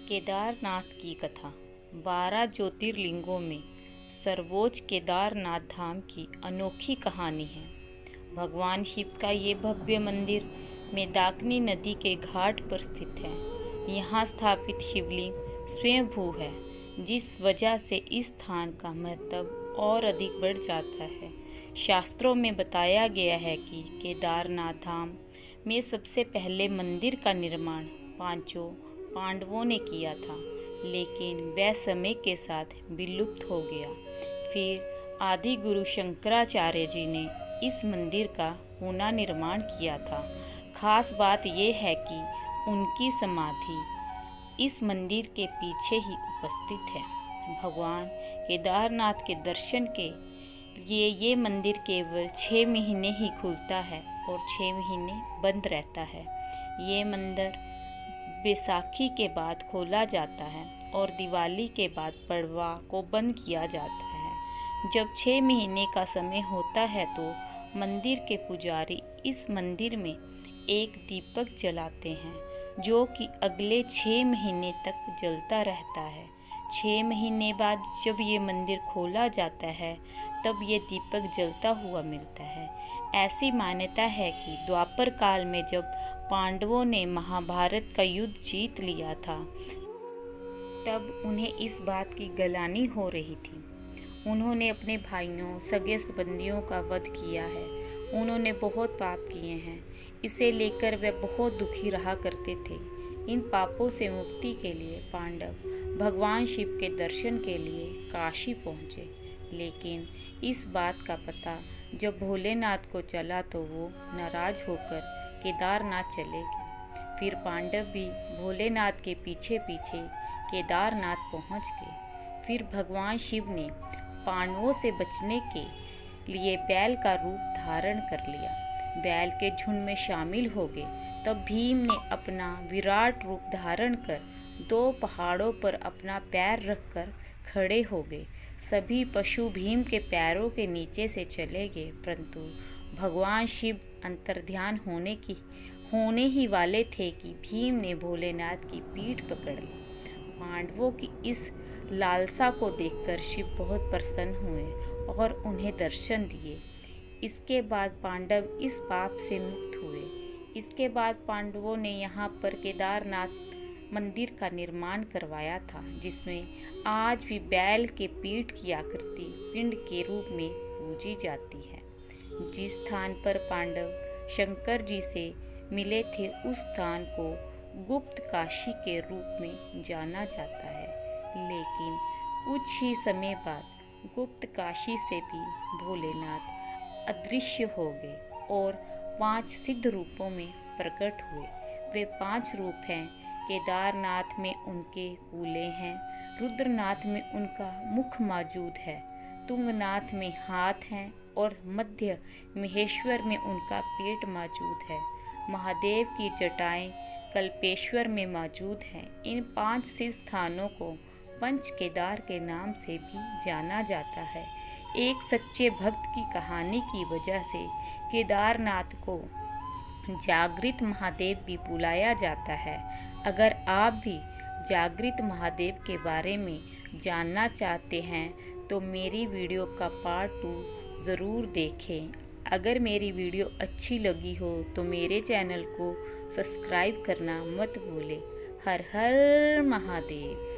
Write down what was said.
केदारनाथ की कथा। 12 ज्योतिर्लिंगों में सर्वोच्च केदारनाथ धाम की अनोखी कहानी है। भगवान शिव का ये भव्य मंदिर मंदाकिनी नदी के घाट पर स्थित है। यहाँ स्थापित शिवलिंग स्वयंभू है, जिस वजह से इस स्थान का महत्व और अधिक बढ़ जाता है। शास्त्रों में बताया गया है कि केदारनाथ धाम में सबसे पहले मंदिर का निर्माण पांचों पांडवों ने किया था, लेकिन वह समय के साथ विलुप्त हो गया। फिर आदि गुरु शंकराचार्य जी ने इस मंदिर का पुनः निर्माण किया था। खास बात यह है कि उनकी समाधि इस मंदिर के पीछे ही उपस्थित है। भगवान केदारनाथ के दर्शन के लिए ये मंदिर केवल 6 महीने ही खुलता है और 6 महीने बंद रहता है। ये मंदिर बैसाखी के बाद खोला जाता है और दिवाली के बाद पड़वा को बंद किया जाता है। जब 6 महीने का समय होता है तो मंदिर के पुजारी इस मंदिर में एक दीपक जलाते हैं, जो कि अगले 6 महीने तक जलता रहता है। 6 महीने बाद जब ये मंदिर खोला जाता है तब ये दीपक जलता हुआ मिलता है। ऐसी मान्यता है कि द्वापर काल में जब पांडवों ने महाभारत का युद्ध जीत लिया था, तब उन्हें इस बात की ग्लानि हो रही थी। उन्होंने अपने भाइयों सगे संबंधियों का वध किया है। उन्होंने बहुत पाप किए हैं। इसे लेकर वे बहुत दुखी रहा करते थे। इन पापों से मुक्ति के लिए पांडव भगवान शिव के दर्शन के लिए काशी पहुँचे, लेकिन इस बात का पता जब भोलेनाथ को चला तो वो नाराज होकर केदारनाथ चले गए। फिर पांडव भी भोलेनाथ के पीछे पीछे केदारनाथ पहुंच गए। फिर भगवान शिव ने पांडवों से बचने के लिए बैल का रूप धारण कर लिया। बैल के झुंड में शामिल हो गए। तब भीम ने अपना विराट रूप धारण कर 2 पहाड़ों पर अपना पैर रखकर खड़े हो गए। सभी पशु भीम के पैरों के नीचे से चले गए, परंतु भगवान शिव अंतर्ध्यान होने ही वाले थे कि भीम ने भोलेनाथ की पीठ पकड़ ली। पांडवों की इस लालसा को देखकर शिव बहुत प्रसन्न हुए और उन्हें दर्शन दिए। इसके बाद पांडव इस पाप से मुक्त हुए। इसके बाद पांडवों ने यहाँ पर केदारनाथ मंदिर का निर्माण करवाया था, जिसमें आज भी बैल के पीठ की आकृति पिंड के रूप में पूजी जाती है। जिस स्थान पर पांडव शंकर जी से मिले थे, उस स्थान को गुप्त काशी के रूप में जाना जाता है। लेकिन कुछ ही समय बाद गुप्त काशी से भी भोलेनाथ अदृश्य हो गए और 5 सिद्ध रूपों में प्रकट हुए। वे 5 रूप हैं। केदारनाथ में उनके कूले हैं, रुद्रनाथ में उनका मुख मौजूद है, तुंगनाथ में हाथ हैं और मध्य महेश्वर में उनका पेट मौजूद है। महादेव की जटाएं कल्पेश्वर में मौजूद हैं। इन 5 सिद्ध स्थानों को पंच केदार के नाम से भी जाना जाता है। एक सच्चे भक्त की कहानी की वजह से केदारनाथ को जागृत महादेव भी बुलाया जाता है। अगर आप भी जागृत महादेव के बारे में जानना चाहते हैं तो मेरी वीडियो का पार्ट 2 ज़रूर देखें। अगर मेरी वीडियो अच्छी लगी हो तो मेरे चैनल को सब्सक्राइब करना मत भूलें। हर हर महादेव।